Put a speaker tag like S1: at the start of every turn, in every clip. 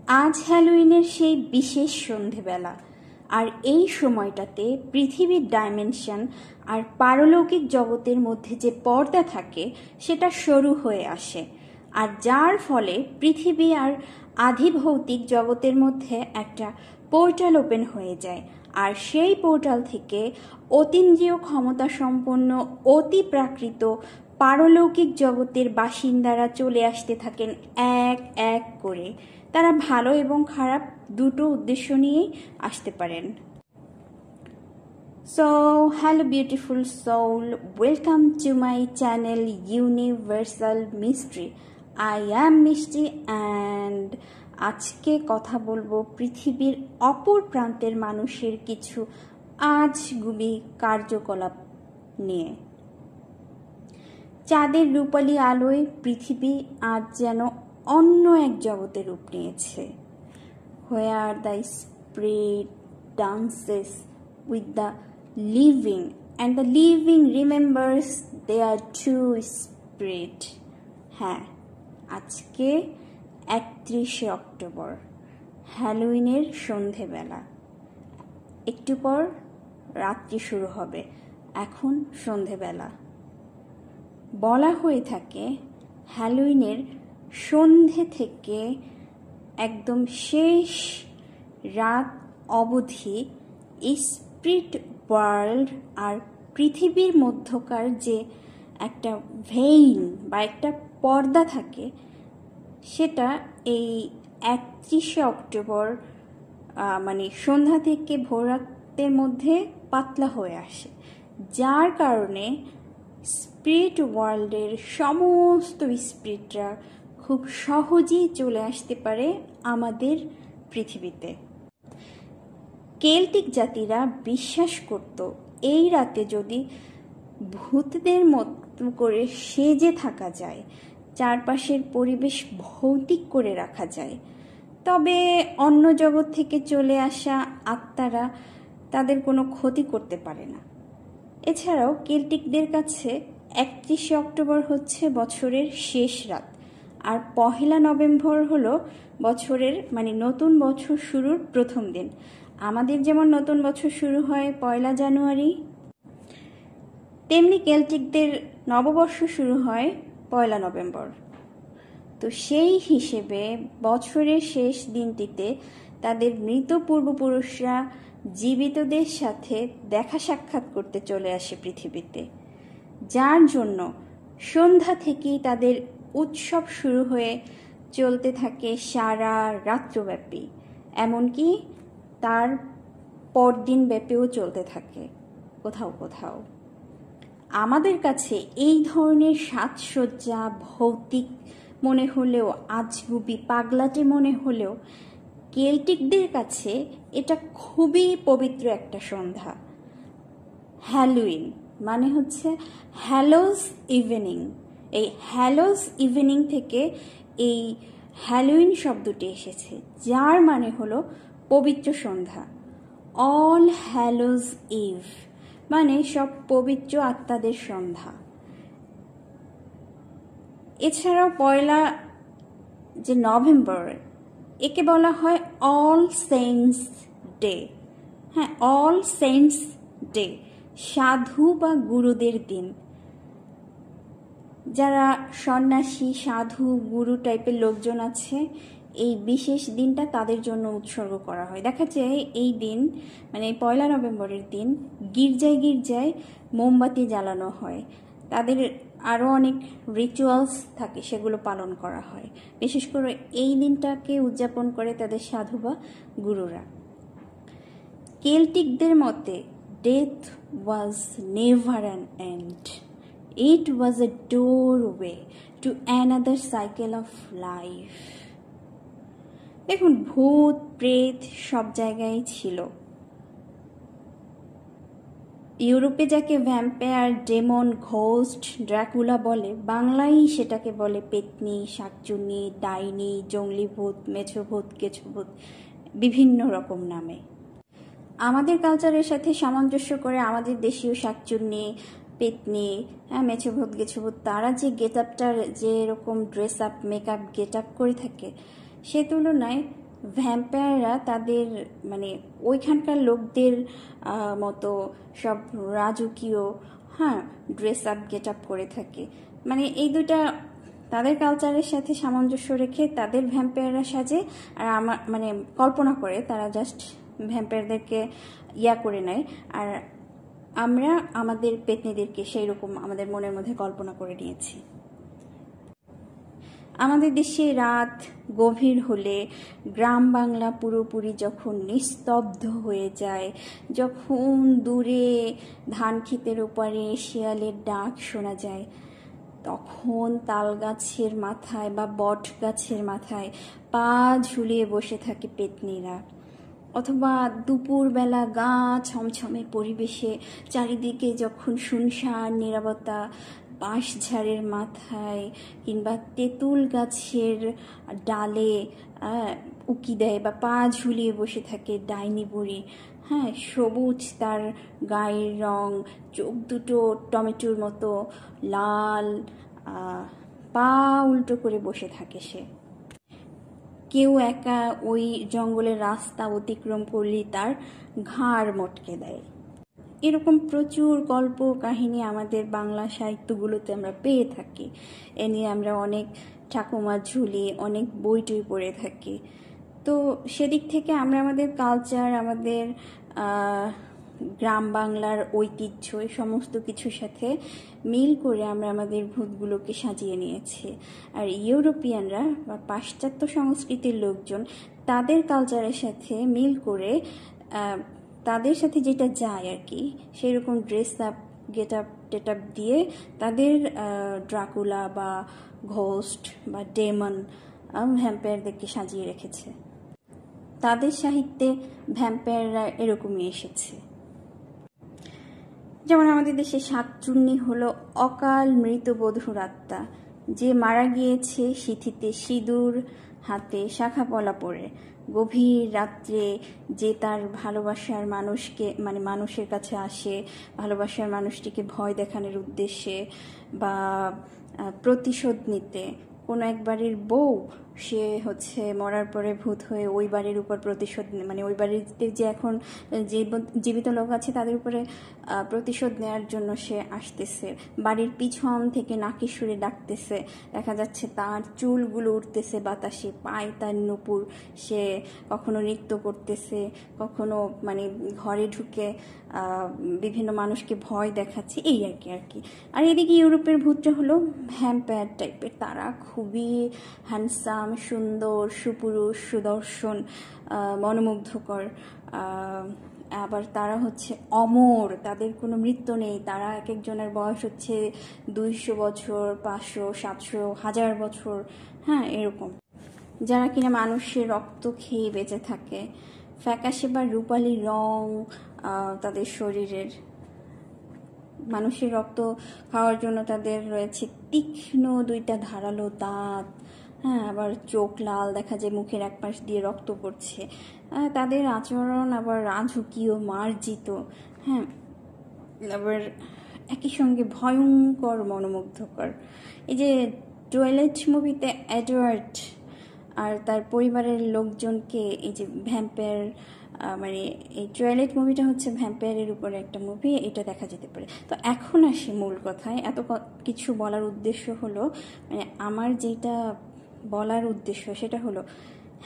S1: আজ হ্যালোইনের সেই বিশেষ সন্ধেবেলা, আর এই সময়টাতে পৃথিবীর ডাইমেনশন আর পারলৌকিক জগতের মধ্যে যে পর্দা থাকে সেটা সরু হয়ে আসে, আর যার ফলে পৃথিবী আর আধিভৌতিক জগতের মধ্যে একটা পোর্টাল ওপেন হয়ে যায়। আর সেই পোর্টাল থেকে অতীন্দ্রিয় ক্ষমতা সম্পন্ন অতি প্রাকৃত পারলৌকিক জগতের বাসিন্দারা চলে আসতে থাকেন এক এক করে। তারা ভালো এবং খারাপ দুটো উদ্দেশ্য নিয়েই আসতে পারেন। So, hello beautiful soul, welcome to my channel Universal Mystery. I am Mishti and আজকে কথা বলবো পৃথিবীর অপর প্রান্তের মানুষের কিছু আজগুবি কার্যকলাপ নিয়ে। চাঁদের রূপালী আলোয় পৃথিবী আজ যেন অন্য এক জগতে রূপ নিয়েছে। Where the spirit dances with the living and the living remembers their true spirit. হ্যাঁ, আজকে 31শে অক্টোবর, হ্যালোইনের সন্ধেবেলা। একটু পর রাত্রি শুরু হবে, এখন সন্ধেবেলা। বলা হয়ে থাকে হ্যালোইনের সন্ধে থেকে একদম শেষ রাত অবধি স্পিরিট ওয়ার্ল্ড আর পৃথিবীর মধ্যকার যে একটা ভেইন বা একটা পর্দা থাকে, সেটা এই 31শে অক্টোবর মানে সন্ধ্যা থেকে ভোর রাতের মধ্যে পাতলা হয়ে আসে, যার কারণে স্পিরিট ওয়ার্ল্ডের সমস্ত স্পিরিটরা খুব সহজেই চলে আসতে পারে আমাদের পৃথিবীতে। কেল্টিক জাতিরা বিশ্বাস করত এই রাতে যদি ভূতদের মতো করে সেজে থাকা যায়, চারপাশের পরিবেশ ভৌতিক করে রাখা যায়, তবে অন্য জগৎ থেকে চলে আসা আত্মারা তাদের কোনো ক্ষতি করতে পারে না। এছাড়াও কেল্টিকদের কাছে 31শে অক্টোবর হচ্ছে বছরের শেষ রাত, আর 1 নভেম্বর হলো বছরের মানে নতুন বছর শুরুর প্রথম দিন। আমাদের যেমন নতুন বছর শুরু হয় 1 জানুয়ারি, তেমনি কেল্টিকদের নববর্ষ শুরু হয় 1 নভেম্বর। তো সেই হিসেবে বছরের শেষ দিনটিতে তাদের মৃত পূর্বপুরুষরা জীবিতদের সাথে দেখা সাক্ষাৎ করতে চলে আসে পৃথিবীতে, যার জন্য সন্ধ্যা থেকেই তাদের উৎসব শুরু হয়ে চলতে থাকে সারা রাত্রব্যাপী, এমনকি তার পরদিন ব্যাপীও চলতে থাকে কোথাও কোথাও। আমাদের কাছে এই ধরনের সাজসজ্জা ভৌতিক মনে হলেও, আজগুবি পাগলাটে মনে হলেও, কেল্টিকদের কাছে এটা খুবই পবিত্র একটা সন্ধ্যা। হ্যালোইন মানে হচ্ছে হ্যালোস ইভিনিং। এই হ্যালোস ইভিনিং থেকে এই হ্যালোইন শব্দটি এসেছে, যার মানে হলো পবিত্র সন্ধ্যা। অল হ্যালোস ইভ মানে সব পবিত্র আত্মাদের সন্ধ্যা। এছাড়াও 1 যে নভেম্বর, একে বলা হয় অল সেন্টস ডে। হ্যাঁ, অল সেন্টস ডে, সাধু বা গুরুদের দিন। যারা সন্ন্যাসী, সাধু, গুরু টাইপের লোকজন আছে, এই বিশেষ দিনটা তাদের জন্য উৎসর্গ করা হয়। দেখা যায় এই দিন মানে 1 নভেম্বরের দিন গির্জায় গির্জায় মোমবাতি জ্বালানো হয়। তাদের আরও অনেক রিচুয়ালস থাকে, সেগুলো পালন করা হয়। বিশেষ করে এই দিনটাকে উদযাপন করে তাদের সাধু বা গুরুরা। কেল্টিকদের মতে death was never an end, it was A doorway to another cycle of life. দেখুন, ভূত প্রেত সব জায়গায় ছিল। ইউরোপে যাকে ভ্যাম্পায়ার, ডেমন, ঘোস্ট, ড্রাকুলা বলে, বাংলায় সেটাকে বলে পেতনি, শাকচুন্নি, ডাইনি, জঙ্গলি ভূত, মেছো ভূত, কেছো ভূত, বিভিন্ন রকম নামে। আমাদের কালচারের সাথে সামঞ্জস্য করে আমাদের দেশীয় শাকচুন্নি, পেতনি, মেছো ভূত, গেছো ভূত, তারা যে গেট আপটার যে এরকম dress up, makeup, get up করে থাকে, সে তুলনায় ভ্যাম্পায়াররা তাদের মানে ওইখানকার লোকদের মতো সব রাজকীয় হ্যাঁ ড্রেস আপ গেট আপ করে থাকে। মানে এই দুটা তাদের কালচারের সাথে সামঞ্জস্য রেখে তাদের ভ্যাম্পায়াররা সাজে, আর আমার মানে কল্পনা করে তারা জাস্ট ভ্যাম্পায়ারদেরকে ইয়া করে নেয়, আর আমরা আমাদের পেতনিদেরকে সেই রকম আমাদের মনের মধ্যে কল্পনা করে নিয়েছি। আমাদের দেশে রাত গভীর হলে গ্রাম বাংলা পুরোপুরি যখন নিস্তব্ধ হয়ে যায়, যখন দূরে ধান ক্ষেতের ওপারে শিয়ালের ডাক শোনা যায়, তখন তাল গাছের মাথায় বা বট গাছের মাথায় পা ঝুলিয়ে বসে থাকে পেতনিরা। অথবা দুপুরবেলা গা ছমছমে পরিবেশে চারিদিকে যখন শুনশান নীরবতা, বাঁশঝাড়ের মাথায় কিংবা তেঁতুল গাছের ডালে উকি দেয় বা পা ঝুলিয়ে বসে থাকে ডাইনি বুড়ি। হ্যাঁ, সবুজ তার গায়ের রং, চোখ দুটো টমেটোর মতো লাল, পা উল্টো করে বসে থাকে সে। কেউ একা ওই জঙ্গলের রাস্তা অতিক্রম করলেই তার ঘাড় মটকে দেয়। এরকম প্রচুর গল্প কাহিনী আমাদের বাংলা সাহিত্যগুলোতে আমরা পেয়ে থাকি। এ নিয়ে আমরা অনেক ঠাকুমা ঝুলি, অনেক বই টই পড়ে থাকি। তো সেদিক থেকে আমরা আমাদের কালচার, আমাদের গ্রাম বাংলার ঐতিহ্য, এই সমস্ত কিছুর সাথে মিল করে আমরা আমাদের ভূতগুলোকে সাজিয়ে নিয়েছি। আর ইউরোপিয়ানরা বা পাশ্চাত্য সংস্কৃতির লোকজন তাদের কালচারের সাথে মিল করে তাদের সাথে যেটা যায় আর কি, সেরকম dress up get up TET up দিয়ে তাদের ড্রাকুলা বা ঘোস্ট বা ডেমন ভ্যাম্পায়ারদেরকে সাজিয়ে রেখেছে। তাদের সাহিত্যে ভ্যাম্পায়াররা এরকমই এসেছে। যেমন আমাদের দেশে শাকচুন্নি হলো অকাল মৃত বধূর আত্মা, যে মারা গিয়েছে সিঁথিতে সিঁদুর হাতে শাখা পলা পরে, গভীর রাত্রে যে তার ভালোবাসার মানুষকে মানে মানুষের কাছে আসে ভালোবাসার মানুষটিকে ভয় দেখানোর উদ্দেশ্যে বা প্রতিশোধ নিতে। কোনো এক বাড়ির বউ সে হচ্ছে মরার পরে ভূত হয়ে ওই বাড়ির উপর প্রতিশোধ, মানে ওই বাড়িতে যে এখন যে জীবিত লোক আছে তাদের উপরে প্রতিশোধ নেওয়ার জন্য সে আসতেছে। বাড়ির পিছন থেকে নাকি সুরে ডাকতেছে, দেখা যাচ্ছে তার চুলগুলো উঠতেছে বাতাসে, পায়ে তার নূপুর, সে কখনো নৃত্য করতেছে, কখনো মানে ঘরে ঢুকে বিভিন্ন মানুষকে ভয় দেখাচ্ছে, এই আর কি। আর এদিকে ইউরোপের ভূতটা হলো ভ্যাম্পায়ার টাইপের। তারা খুবই হ্যান্ডসাম, সুন্দর, সুপুরুষ, সুদর্শন, মনোমুগ্ধকর। আবার তারা হচ্ছে অমর, তাদের কোনো মৃত্যু নেই। তারা এক একজনের বয়স হচ্ছে 200 বছর, 500, 700, 1000 বছর, হ্যাঁ এরকম। যারা কিনা মানুষের রক্ত খেয়ে বেঁচে থাকে। ফ্যাকাশে বা রূপালি রং তাদের শরীরের। মানুষের রক্ত খাওয়ার জন্য তাদের রয়েছে তীক্ষ্ণ 2টা ধারালো দাঁত। হ্যাঁ, আবার চোখ লাল, দেখা যায় মুখের এক পাশ দিয়ে রক্ত পড়ছে। তাদের আচরণ আবার রাজকীয়, মার্জিত। হ্যাঁ, আবার একই সঙ্গে ভয়ঙ্কর, মনোমুগ্ধকর। এই যে টয়লেট মুভিতে এডওয়ার্ড আর তার পরিবারের লোকজনকে এই যে ভ্যাম্পায়ার, মানে এই টয়লেট মুভিটা হচ্ছে ভ্যাম্পায়ারের উপরে একটা মুভি, এটা দেখা যেতে পারে। তো এখন আসি মূল কথায়। এত কিছু বলার উদ্দেশ্য হলো, মানে আমার যেটা বলার উদ্দেশ্য সেটা হলো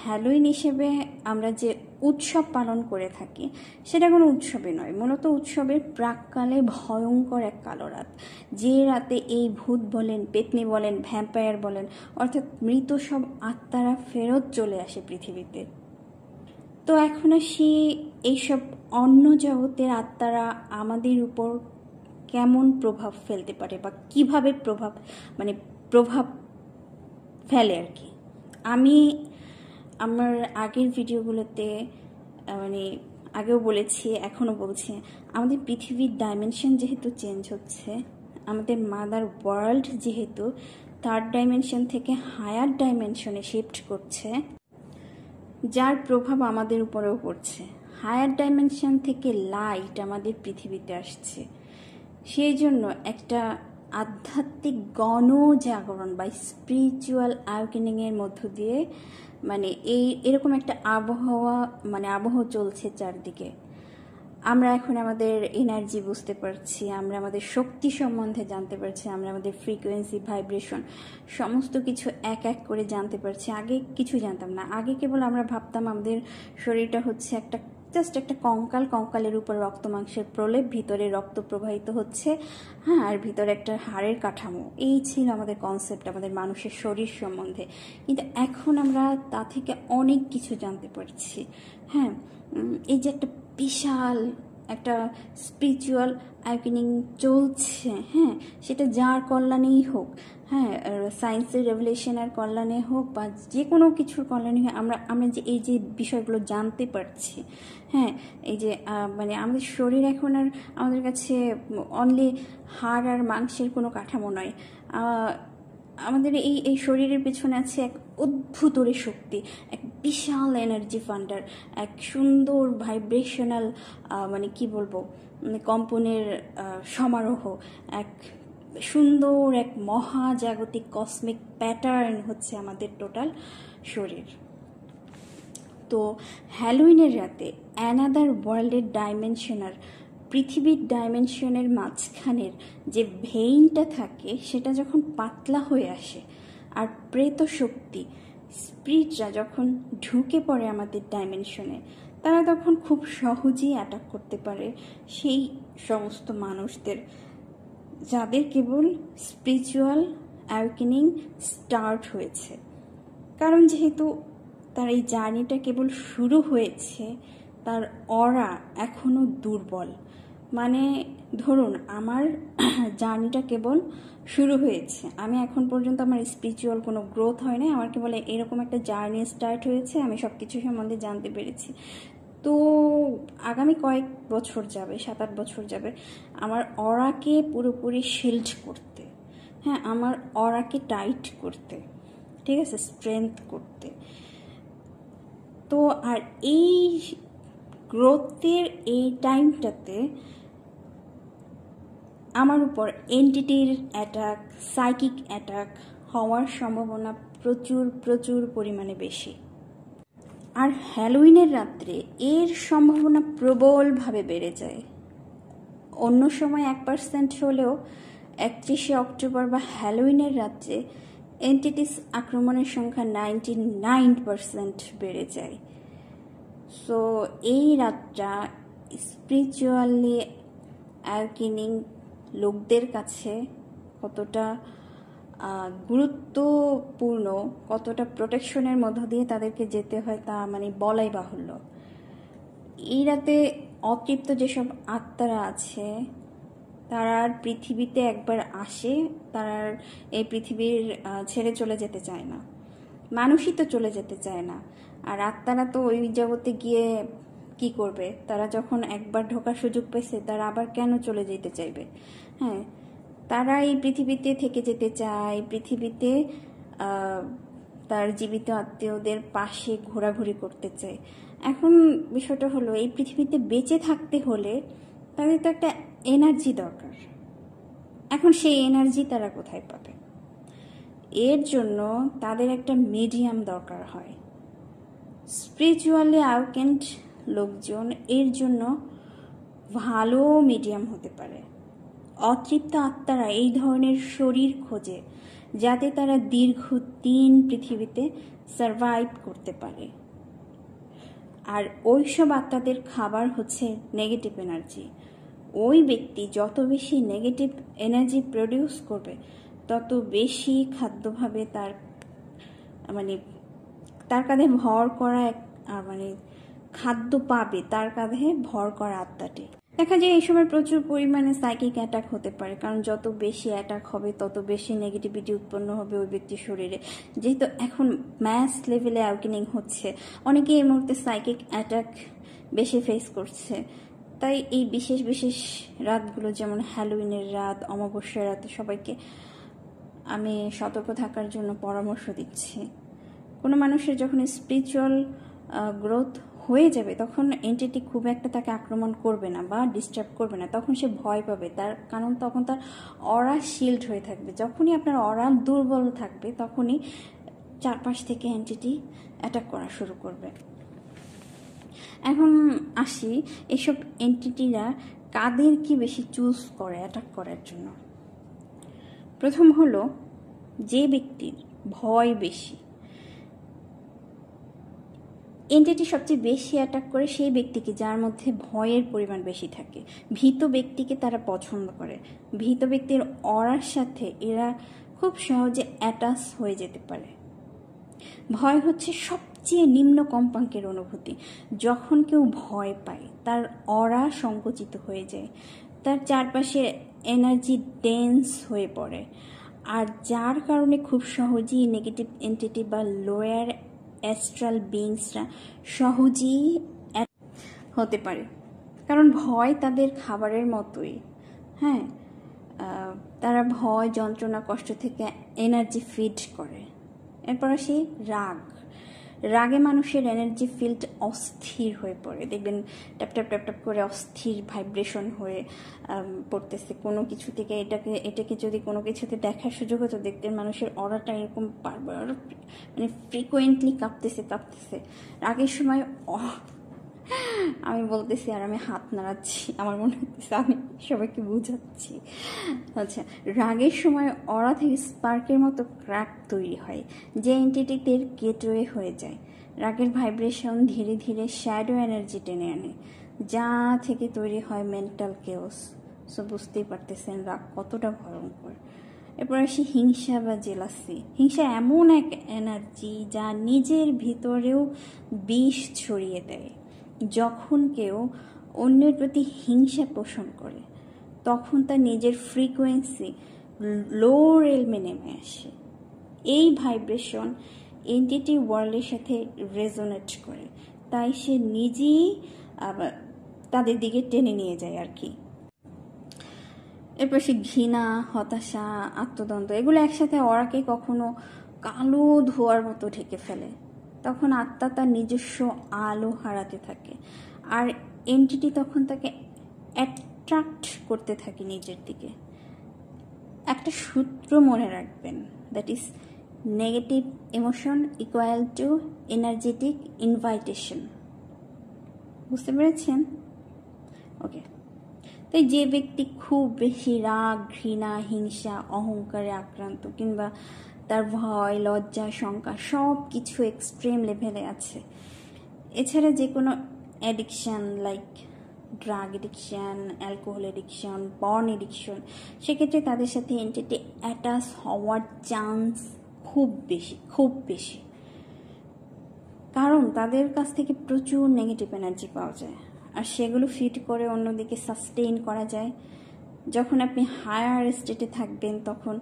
S1: হ্যালোইন হিসেবে আমরা যে উৎসব পালন করে থাকি সেটা কোনো উৎসবে নয়। মূলত উৎসবের প্রাককালে ভয়ঙ্কর এক কালো রাত, যে রাতে এই ভূত বলেন, পেতনি বলেন, ভ্যাম্পায়ার বলেন, অর্থাৎ মৃত সব আত্মারা ফেরত চলে আসে পৃথিবীতে। তো এখন আসি এইসব অন্য জগতের আত্মারা আমাদের উপর কেমন প্রভাব ফেলতে পারে বা কিভাবে প্রভাব ফেলে আর কি। আমি আমার আগের ভিডিওগুলোতে মানে আগেও বলেছি, এখনও বলছি, আমাদের পৃথিবীর ডাইমেনশন যেহেতু চেঞ্জ হচ্ছে, আমাদের মাদার ওয়ার্ল্ড যেহেতু 3rd ডাইমেনশন থেকে হায়ার ডাইমেনশনে শিফট করছে, যার প্রভাব আমাদের উপরেও পড়ছে। হায়ার ডাইমেনশন থেকে লাইট আমাদের পৃথিবীতে আসছে, সেই জন্য একটা আধ্যাত্মিক গণজাগরণ বা স্পিরিচুয়াল অ্যাওয়েকেনিংয়ের মধ্য দিয়ে মানে এরকম একটা আবহ চলছে চারদিকে। আমরা এখন আমাদের এনার্জি বুঝতে পারছি, আমরা আমাদের শক্তি সম্বন্ধে জানতে পারছি, আমরা আমাদের ফ্রিকোয়েন্সি, ভাইব্রেশন সমস্ত কিছু এক এক করে জানতে পারছি। আগে কিছু জানতাম না। আগে কেবল আমরা ভাবতাম আমাদের শরীরটা হচ্ছে জাস্ট একটা কঙ্কালের উপর রক্ত মাংসের প্রলেপ, ভিতরে রক্ত প্রবাহিত হচ্ছে, হ্যাঁ, আর ভিতরে একটা হাড়ের কাঠামো। এই ছিল আমাদের কনসেপ্ট আমাদের মানুষের শরীর সম্বন্ধে। কিন্তু এখন আমরা তা থেকে অনেক কিছু জানতে পারছি। হ্যাঁ, এই যে একটা বিশাল একটা স্পিরিচুয়াল অ্যাওয়েকেনিং চলছে, হ্যাঁ, সেটা যার কল্যাণেই হোক, হ্যাঁ, সায়েন্সের রেভলিউশনের কল্যাণে হোক বা যে কোনো কিছুর কল্যাণে হোক, আমরা যে এই যে বিষয়গুলো জানতে পারছি, হ্যাঁ, এই যে মানে আমাদের শরীর এখন আর আমাদের কাছে অনলি হাড় আর মাংসের কোনো কাঠামো নয়। আমাদের এই শরীরের পেছনে আছে এক অদ্ভুতরে শক্তি, এক বিশাল এনার্জি ফান্ডার, এক সুন্দর ভাইব্রেশনাল মানে কি বলবো, মানে কম্পনের সমারোহ, এক সুন্দর এক মহাজাগতিক কসমিক প্যাটার্ন হচ্ছে আমাদের টোটাল শরীর। তো হ্যালোইনের রাতে অ্যানাদার ওয়ার্ল্ডের ডাইমেনশনার, পৃথিবীর ডাইমেনশনের মাঝখানের যে ভেইনটা থাকে সেটা যখন পাতলা হয়ে আসে, আর প্রেত শক্তি, স্পিরিটরা যখন ঢুকে পড়ে আমাদের ডাইমেনশনে, তারা তখন খুব সহজেই অ্যাটাক করতে পারে সেই সমস্ত মানুষদের যাদের কেবল স্পিরিচুয়াল অ্যাওয়েকেনিং স্টার্ট হয়েছে। কারণ যেহেতু তার এই জার্নিটা কেবল শুরু হয়েছে, তার অরা এখনও দুর্বল। মানে ধরুন আমার জার্নিটা কেবল শুরু হয়েছে, আমি এখন পর্যন্ত আমার স্পিরিচুয়াল কোনো গ্রোথ হয় না, আমার কেবল এরকম একটা জার্নি স্টার্ট হয়েছে, আমি সব কিছু সম্বন্ধে জানতে পেরেছি। তো আগামী কয়েক বছর যাবে, 7-8 বছর যাবে আমার অরাকে পুরোপুরি শিল্ড করতে, হ্যাঁ, আমার অরাকে টাইট করতে, ঠিক আছে, স্ট্রেংথ করতে। তো আর এই গ্রোথের এই টাইমটাতে আমার উপর এন্টিটির অ্যাটাক, সাইকিক অ্যাটাক হওয়ার সম্ভাবনা প্রচুর প্রচুর পরিমাণে বেশি। আর হ্যালোইনের রাত্রে এর সম্ভাবনা প্রবলভাবে বেড়ে যায়। অন্য সময় 1% হলেও 31শে অক্টোবর বা হ্যালোইনের রাত্রে এন্টিটিস আক্রমণের সংখ্যা 99% বেড়ে যায়। সো এই রাতটা স্পিরিচুয়ালি অ্যাওয়েকেনিং লোকদের কাছে কতটা গুরুত্বপূর্ণ, কতটা প্রোটেকশনের মধ্য দিয়ে তাদেরকে যেতে হয় তা মানে বলাই বাহুল্য। এই রাতে অতৃপ্ত যেসব আত্মারা আছে তারা আর পৃথিবীতে একবার আসে, তারা এই পৃথিবীর ছেড়ে চলে যেতে চায় না, মানুষই তো চলে যেতে চায় না। আর আত্মারা তো ওই জগতে গিয়ে কি করবে? তারা যখন একবার ঢোকার সুযোগ পেয়েছে তারা আবার কেন চলে যেতে চাইবে? হ্যাঁ, তারা এই পৃথিবীতে থেকে যেতে চায়, পৃথিবীতে তার জীবিত আত্মীয়দের পাশে ঘোরাঘুরি করতে চায়। এখন বিষয়টা হলো এই পৃথিবীতে বেঁচে থাকতে হলে তাদের তো একটা এনার্জি দরকার। এখন সেই এনার্জি তারা কোথায় পাবে? এর জন্য তাদের একটা মিডিয়াম দরকার হয়। স্পিরিচুয়ালি অ্যাওয়েকেন্ড লোকজন এর জন্য ভালো মিডিয়াম হতে পারে। অতৃপ্ত আত্মারা এই ধরনের শরীর খোঁজে যাতে তারা দীর্ঘদিন পৃথিবীতে সারভাইভ করতে পারে। আর ওইসব আত্মাদের খাবার হচ্ছে নেগেটিভ এনার্জি। ওই ব্যক্তি যত বেশি নেগেটিভ এনার্জি প্রডিউস করবে তত বেশি খাদ্যভাবে তার মানে তার কাঁধে ভর করা মানে খাদ্য পাবে তার কাঁধে ভর করা আত্মাটি। দেখা যায় এই সময় প্রচুর পরিমাণে সাইকিক অ্যাটাক হতে পারে, কারণ যত বেশি অ্যাটাক হবে তত বেশি নেগেটিভিটি উৎপন্ন হবে ওই ব্যক্তির শরীরে। যেহেতু এখন ম্যাস লেভেলে অ্যাওয়েকেনিং হচ্ছে, অনেকে এই মুহূর্তে সাইকিক অ্যাটাক বেশি ফেস করছে। তাই এই বিশেষ বিশেষ রাতগুলো যেমন হ্যালোইনের রাত, অমাবস্যার রাতে সবাইকে আমি সতর্ক থাকার জন্য পরামর্শ দিচ্ছি। কোনো মানুষের যখন স্পিরিচুয়াল গ্রোথ হয়ে যাবে তখন এন্টিটি খুব একটা তাকে আক্রমণ করবে না বা ডিস্টার্ব করবে না, তখন সে ভয় পাবে, তার কারণ তখন তার অরা শিল্ড হয়ে থাকবে। যখনই আপনার অরা দুর্বল থাকবে তখনই চারপাশ থেকে এন্টিটি অ্যাটাক করা শুরু করবে। এখন আসি এসব এন্টিটিরা কাদের কি বেশি চুজ করে অ্যাটাক করার জন্য। প্রথম হলো যে ব্যক্তির ভয় বেশি, এন্টিটি সবচেয়ে বেশি অ্যাটাক করে সেই ব্যক্তিকে যার মধ্যে ভয়ের পরিমাণ বেশি থাকে। ভীত ব্যক্তিকে তারা পছন্দ করে, ভীত ব্যক্তির অরার সাথে এরা খুব সহজে অ্যাটাচ হয়ে যেতে পারে। ভয় হচ্ছে সবচেয়ে নিম্ন কম্পাঙ্কের অনুভূতি। যখন কেউ ভয় পায় তার অরা সংকুচিত হয়ে যায়, তার চারপাশে এনার্জি ডেন্স হয়ে পড়ে, আর যার কারণে খুব সহজেই নেগেটিভ এন্টিটি বা লোয়ার অ্যাস্ট্রাল বিংসরা সহজেই হতে পারে। কারণ ভয় তাদের খাবারের মতোই। হ্যাঁ, তারা ভয়, যন্ত্রণা, কষ্ট থেকে এনার্জি ফিড করে। এরপর আসি রাগ। রাগে মানুষের এনার্জি ফিল্ড অস্থির হয়ে পড়ে, দেখবেন ট্যাপ ট্যাপ ট্যাপ ট্যাপ করে অস্থির ভাইব্রেশন হয়ে পড়তেছে কোনো কিছু থেকে। এটাকে যদি কোনো কিছুতে দেখার সুযোগ হতো, দেখতেন মানুষের অরাটা এরকম বারবার মানে ফ্রিকোয়েন্টলি কাঁপতেছে। রাগের সময় আমি বলতেছি আর আমি হাত নাড়াচ্ছি, আমার মনে হচ্ছে আমি সবাইকে বুঝাচ্ছি। আচ্ছা, রাগের সময় অরা থেকে স্পার্কের মতো ক্র্যাক তৈরি হয়, যে এন্টিটিদের গেটওয়ে হয়ে যায়। রাগের ভাইব্রেশন ধীরে ধীরে শ্যাডো এনার্জি টেনে আনে, যা থেকে তৈরি হয় মেন্টাল কেওস। সো বুঝতেই পারতেছেন রাগ কতটা ভয়ঙ্কর। এরপর আসি হিংসা বা জেলাসি। হিংসা এমন এক এনার্জি যা নিজের ভিতরেও বিষ ছড়িয়ে দেয়। যখন কেউ অন্যের প্রতি হিংসা পোষণ করে তখন তার নিজের ফ্রিকোয়েন্সি লো রেলমে নেমে আসে। এই ভাইব্রেশন এন্টিটি ওয়ার্ল্ডের সাথে রেজোনেট করে, তাই সে নিজেই তাদের দিকে টেনে নিয়ে যায় আর কি। এরপর সে ঘৃণা, হতাশা, আত্মদ্বন্দ্ব এগুলো একসাথে অরাকে কখনো কালো ধোয়ার মতো ঢেকে ফেলে। তখন আত্মা তার নিজস্ব আলো হারাতে থাকে, আর এন্টিটি তখন তাকে অ্যাট্রাক্ট করতে থাকে নিজের দিকে। একটা সূত্র মনে রাখবেন, that is negative emotion equal to energetic invitation. বুঝতে পেরেছেন? ওকে, তাই যে ব্যক্তি খুব বেশি রাগ, ঘৃণা, হিংসা, অহংকারে আক্রান্ত, কিংবা তার ভয়, লজ্জা, শঙ্কা সব কিছু এক্সট্রিম লেভেলে আছে, এছাড়া যে কোনো addiction like drug addiction, alcohol addiction, porn addiction, সেক্ষেত্রে তাদের সাথে এন্টিটি অ্যাটাচ হওয়ার চান্স খুব বেশি। কারণ তাদের কাছ থেকে প্রচুর নেগেটিভ এনার্জি পাওয়া যায়, আর সেগুলো ফিট করে অন্যদিকে সাস্টেইন করা যায়। যখন আপনি হায়ার স্টেটে থাকবেন তখন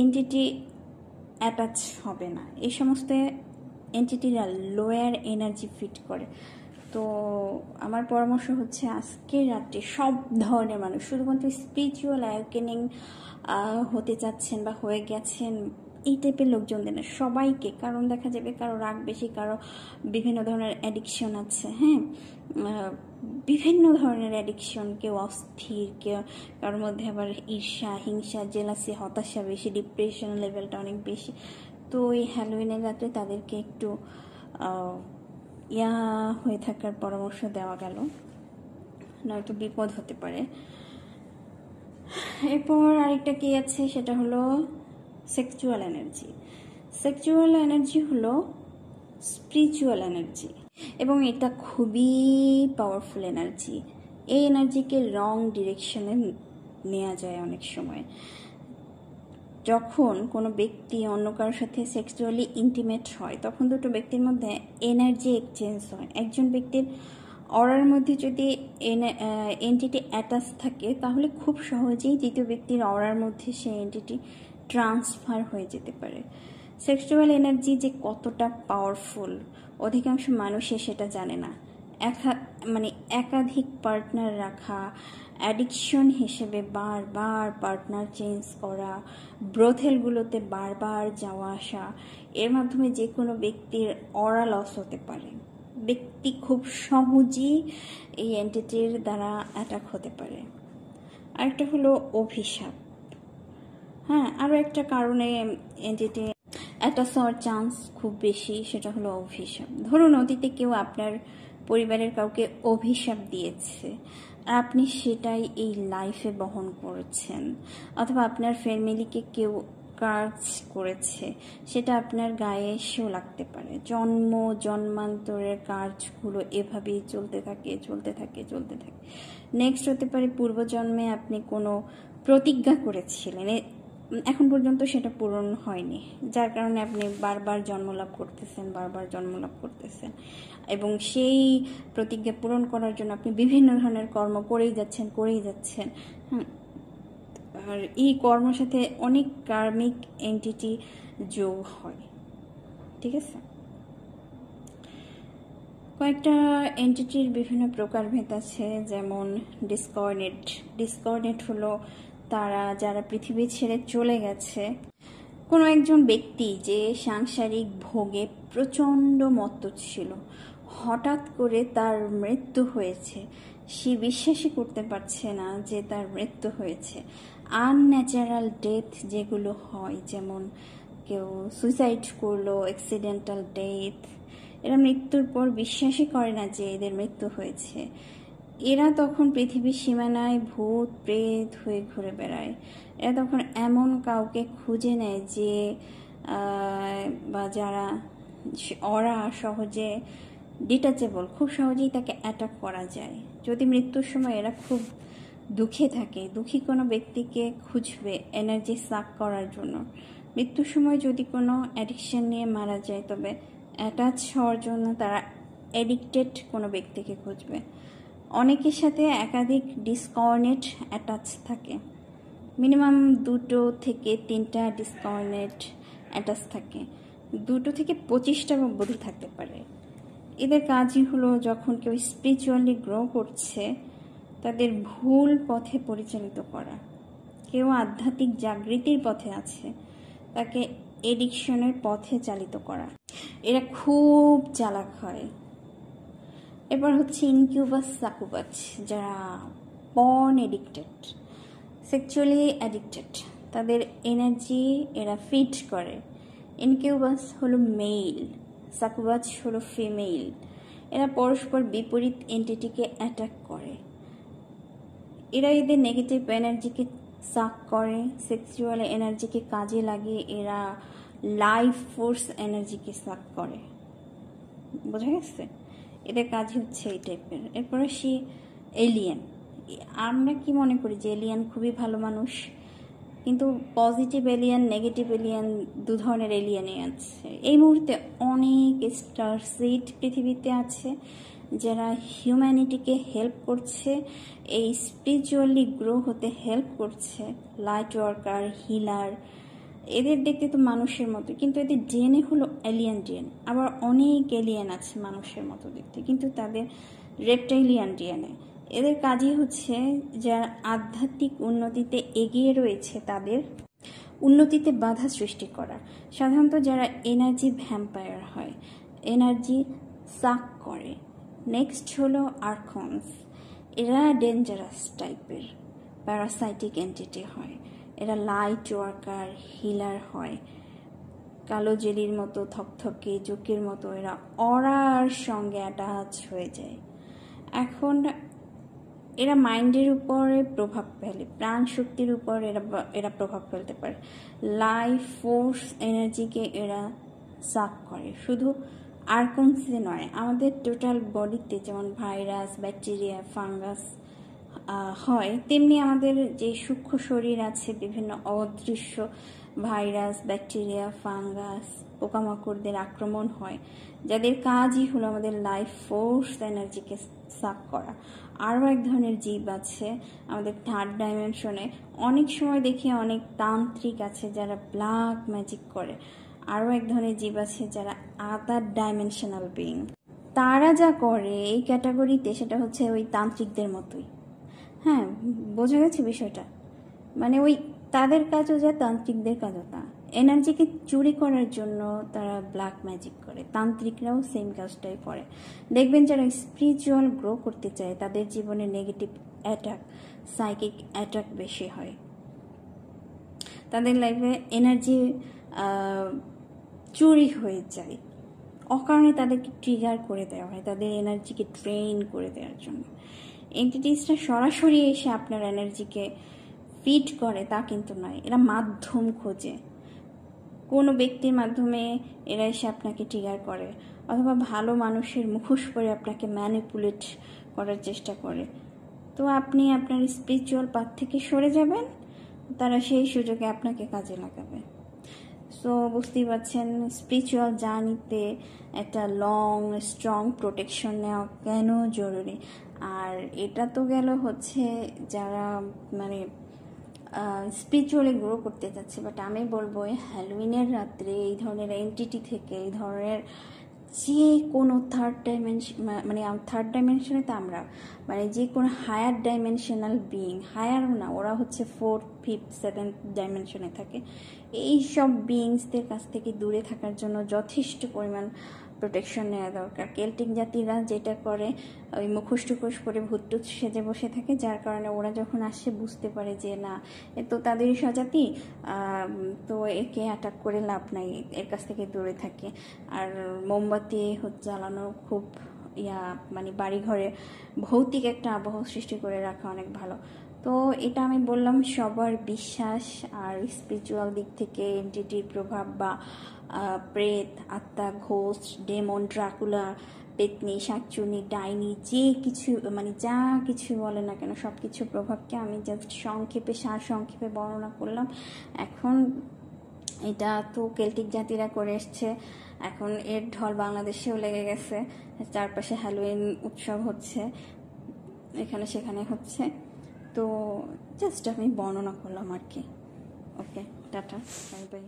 S1: এন্টিটি অ্যাটাচ হবে না। এই সমস্ত এন্টিটিরা লোয়ার এনার্জি ফিট করে। তো আমার পরামর্শ হচ্ছে আজকের রাত্রে সব ধরনের মানুষ, শুধুমাত্র স্পিরিচুয়াল অ্যাওয়েকেনিং হতে চাচ্ছেন বা হয়ে গেছেন এই টাইপের লোকজনদের না, সবাইকে। কারণ দেখা যাবে কারো রাগ বেশি, কারো বিভিন্ন ধরনের অ্যাডিকশন আছে। হ্যাঁ, বিভিন্ন ধরনের অ্যাডিকশন, কেউ অস্থির, কেউ কারোর মধ্যে আবার ঈর্ষা, হিংসা, জেলাসি, হতাশা বেশি, ডিপ্রেশন লেভেলটা অনেক বেশি। তো এই হ্যালোউইনের রাত্রে তাদেরকে একটু হয়ে থাকার পরামর্শ দেওয়া গেল, নয়তো বিপদ হতে পারে। এরপর আরেকটা কি আছে, সেটা হলো সেক্সুয়াল এনার্জি। সেক্সুয়াল এনার্জি হলো স্পিরিচুয়াল এনার্জি, এবং এটা খুবই পাওয়ারফুল এনার্জি। এই এনার্জিকে রং ডিরেকশনে নেওয়া যায় অনেক সময়। যখন কোনো ব্যক্তি অন্য কারোর সাথে সেক্সুয়ালি ইন্টিমেট হয় তখন দুটো ব্যক্তির মধ্যে এনার্জি এক্সচেঞ্জ হয়। একজন ব্যক্তির অরার মধ্যে যদি এন্টিটি অ্যাটাচ থাকে তাহলে খুব সহজেই দ্বিতীয় ব্যক্তির অরার মধ্যে সেই এন্টিটি ট্রান্সফার হয়ে যেতে পারে। সেক্সুয়াল এনার্জি যে কতটা পাওয়ারফুল অধিকাংশ মানুষই সেটা জানে না। একাধিক পার্টনার রাখা, অ্যাডিকশন হিসেবে বারবার পার্টনার চেঞ্জ করা, ব্রোথেলগুলোতে বারবার যাওয়া আসা, এর মাধ্যমে যে কোনো ব্যক্তির অরা লস হতে পারে। ব্যক্তি খুব সহজেই এই এন্টিটির দ্বারা অ্যাটাক হতে পারে। আরেকটা হলো অভিশাপ। হ্যাঁ, আরও একটা কারণে এন্টিটি অ্যাটাচ হওয়ার চান্স খুব বেশি, সেটা হলো অভিশাপ। ধরুন অতীতে কেউ আপনার পরিবারের কাউকে অভিশাপ দিয়েছে আর আপনি সেটাই এই লাইফে বহন করেছেন, অথবা আপনার ফ্যামিলিকে কেউ কাজ করেছে, সেটা আপনার গায়ে এসেও লাগতে পারে। জন্মান্তরের কাজগুলো এভাবেই চলতে থাকে। নেক্সট হতে পারে পূর্বজন্মে আপনি কোনো প্রতিজ্ঞা করেছিলেন, এখন পর্যন্ত সেটা পূরণ হয়নি, যার কারণে আপনি বারবার জন্মলাভ করতেছেন এবং সেই প্রতিজ্ঞা পূরণ করার জন্য আপনি বিভিন্ন ধরনের কর্ম করেই যাচ্ছেন। আর এই কর্মের সাথে অনেক কার্মিক এন্টিটি যোগ হয়। ঠিক আছে, কয়েকটা এন্টিটির বিভিন্ন প্রকারভেদ আছে, যেমন ডিসকর্ডিনেট হলো তারা যারা পৃথিবী ছেড়ে চলে গেছে। কোনো একজন ব্যক্তি যে সাংসারিক ভোগে প্রচণ্ড মত্ত ছিল, হঠাৎ করে তার মৃত্যু হয়েছে, সে বিশ্বাসই করতে পারছে না যে তার মৃত্যু হয়েছে। আনন্যাচারাল ডেথ যেগুলো হয়, যেমন কেউ সুইসাইড করলো, অ্যাক্সিডেন্টাল ডেথ, এরা মৃত্যুর পর বিশ্বাসই করে না যে এদের মৃত্যু হয়েছে। এরা তখন পৃথিবীর সীমানায় ভূত প্রেত হয়ে ঘুরে বেড়ায়। এরা তখন এমন কাউকে খুঁজে নেয় যে বা যারা ওরা সহজে ডিটাচেবল, খুব সহজেই তাকে অ্যাটাক করা যায়। যদি মৃত্যুর সময় এরা খুব দুঃখে থাকে, দুঃখী কোনো ব্যক্তিকে খুঁজবে এনার্জি সাক করার জন্য। মৃত্যুর সময় যদি কোনো অ্যাডিকশন নিয়ে মারা যায়, তবে অ্যাটাচ হওয়ার জন্য তারা অ্যাডিক্টেড কোনো ব্যক্তিকে খুঁজবে। অনেকের সাথে একাধিক ডিসকর্ডিনেট অ্যাটাচ থাকে, মিনিমাম 2 থেকে 3টা ডিসকর্ডিনেট অ্যাটাচ থাকে, 2 থেকে 25টা অবধি থাকতে পারে। এদের কাজই হলো যখন কেউ স্পিরিচুয়ালি গ্রো করছে তাদের ভুল পথে পরিচালিত করা। কেউ আধ্যাত্মিক জাগৃতির পথে আছে, তাকে এডিকশনের পথে চালিত করা। এরা খুব চালাক হয়। এবার হচ্ছে ইনকিউবাস সাকুবাস, যারা পর্ন এডিক্টেড, সেক্সুয়ালি অ্যাডিক্টেড, তাদের এনার্জি এরা ফিড করে। ইনকিউবাস হলো মেল, সাকুবাস হলো ফিমেল। এরা পরস্পর বিপরীত এন্টিটিকে অ্যাটাক করে। এরা এদের নেগেটিভ এনার্জিকে সাক করে, সেক্সুয়াল এনার্জিকে কাজে লাগিয়ে এরা লাইফ ফোর্স এনার্জিকে সাক করে। বোঝা গেছে? এদের কাজ হচ্ছে এই টাইপের। এরপরে সে এলিয়েন। আমরা কি মনে করি যে এলিয়েন খুবই ভালো মানুষ, কিন্তু পজিটিভ এলিয়েন, নেগেটিভ এলিয়েন, 2 ধরনের এলিয়েনই আছে। এই মুহূর্তে অনেক স্টার সিড পৃথিবীতে আছে যারা হিউম্যানিটিকে হেল্প করছে, এই স্পিরিচুয়ালি গ্রো হতে হেল্প করছে। লাইট ওয়ার্কার, হিলার, এদের দেখতে তো মানুষের মতো, কিন্তু এদের ডিএনএ হলো এলিয়েন ডিএনএ। আবার অনেক এলিয়েন আছে মানুষের মতো দেখতে, কিন্তু তাদের রেপটাইলিয়ান ডিএনএ। এদের কাজই হচ্ছে যারা আধ্যাত্মিক উন্নতিতে এগিয়ে রয়েছে তাদের উন্নতিতে বাধা সৃষ্টি করা। সাধারণত যারা এনার্জি ভ্যাম্পায়ার হয়, এনার্জি সাক করে। নেক্সট হলো আর্কনস। এরা ডেঞ্জারাস টাইপের প্যারাসাইটিক এন্টিটি হয়। এরা লাইট ওয়ার্কার, হিলার হয়। কালো জেলির মতো থকথকে, জোকের মতো এরা অরার সঙ্গে অ্যাটাচ হয়ে যায়। এখন এরা মাইন্ডের উপরে প্রভাব ফেলে, প্রাণ শক্তির উপর এরা প্রভাব ফেলতে পারে। লাইফ ফোর্স এনার্জিকে এরা সাক করে। শুধু আর্কনসে নয়, আমাদের টোটাল বডিতে যেমন ভাইরাস, ব্যাকটেরিয়া, ফাঙ্গাস হয়, তেমনি আমাদের যে সূক্ষ্ম শরীর আছে, বিভিন্ন অদৃশ্য ভাইরাস, ব্যাকটেরিয়া, ফাঙ্গাস, পোকামাকড়দের আক্রমণ হয়, যাদের কাজই হলো আমাদের লাইফ ফোর্স এনার্জিকে সাক করা। আরও এক ধরনের জীব আছে আমাদের 3rd ডাইমেনশনে। অনেক সময় দেখি অনেক তান্ত্রিক আছে যারা ব্ল্যাক ম্যাজিক করে। আরও এক ধরনের জীব আছে যারা আদার ডাইমেনশনাল বিং। তারা যা করে এই ক্যাটাগরিতে, সেটা হচ্ছে ওই তান্ত্রিকদের মতোই। হ্যাঁ, বোঝা গেছে বিষয়টা? মানে ওই তাদের কাজও যা, তান্ত্রিকদের কাজও তা। এনার্জিকে চুরি করার জন্য তারা ব্ল্যাক ম্যাজিক করে। তান্ত্রিকরাও সেম কাজটাই করে। দেখবেন যারা স্পিরিচুয়াল গ্রো করতে চায় তাদের জীবনে নেগেটিভ অ্যাটাক, সাইকিক অ্যাটাক বেশি হয়। তাদের লাইফে এনার্জি চুরি হয়ে যায়, অকারণে তাদেরকে ট্রিগার করে দেওয়া হয় তাদের এনার্জিকে ড্রেইন করে দেওয়ার জন্য। এন্টিটিসটা সরাসরি এসে আপনার এনার্জিকে ফিড করে তা কিন্তু নয়, এরা মাধ্যম খোঁজে। কোনো ব্যক্তির মাধ্যমে এরা এসে আপনাকে ট্রিগার করে, অথবা ভালো মানুষের মুখোশ পরে আপনাকে ম্যানিপুলেট করার চেষ্টা করে। তো আপনি আপনার স্পিরিচুয়াল পাথ থেকে সরে যাবেন, তারা সেই সুযোগে আপনাকে কাজে লাগাবে। সো বুঝতেই পারছেন স্পিরিচুয়াল জার্নিতে একটা লং স্ট্রং প্রোটেকশন নেওয়া কেন জরুরি। আর এটা তো গেল হচ্ছে যারা মানে স্পিরিচুয়ালি গ্রো করতে যাচ্ছে, বাট আমি বলবো হ্যালোইনের রাত্রে এই ধরনের এন্টিটি থেকে, এই ধরনের যে কোনো থার্ড ডাইমেনশনে তো আমরা মানে যে কোনো হায়ার ডাইমেনশনাল বিইং, হায়ারও না, ওরা হচ্ছে 4th, 5th, 7th ডাইমেনশনে থাকে। এই সব বিইংসদের কাছ থেকে দূরে থাকার জন্য যথেষ্ট পরিমাণ প্রোটেকশন নেওয়া দরকার। কেল্টিক জাতিরা যেটা করে, ওই মুখোশ টুখোশ পরে ভূতটুত সেজে বসে থাকে, যার কারণে ওরা যখন আসে বুঝতে পারে যে না এ তো তাদেরই স্বজাতি, তো একে অ্যাটাক করে লাভ নাই, এর কাছ থেকে দূরে থাকে। আর মোমবাতি জ্বালানো খুব মানে বাড়িঘরে ভৌতিক একটা আবহ সৃষ্টি করে রাখা অনেক ভালো। তো এটা আমি বললাম সবার বিশ্বাস আর স্পিরিচুয়াল দিক থেকে এন্টিটির প্রভাব বা প্রেত, আত্মা, ঘোস্ট, ডেমন, ড্রাকুলা, পেতনি, শাকচুনি, ডাইনি, যে কিছু মানে যা কিছু বলে না কেন সব কিছু প্রভাবকে আমি জাস্ট সংক্ষেপে বর্ণনা করলাম। এখন এটা তো কেল্টিক জাতিরা করে এসছে, এখন এর ঢল বাংলাদেশেও লেগে গেছে। চারপাশে হ্যালোইন উৎসব হচ্ছে, এখানে সেখানে হচ্ছে। তো জাস্ট আমি বর্ণনা করলাম আর কি। ওকে, টাটা, বাই বাই।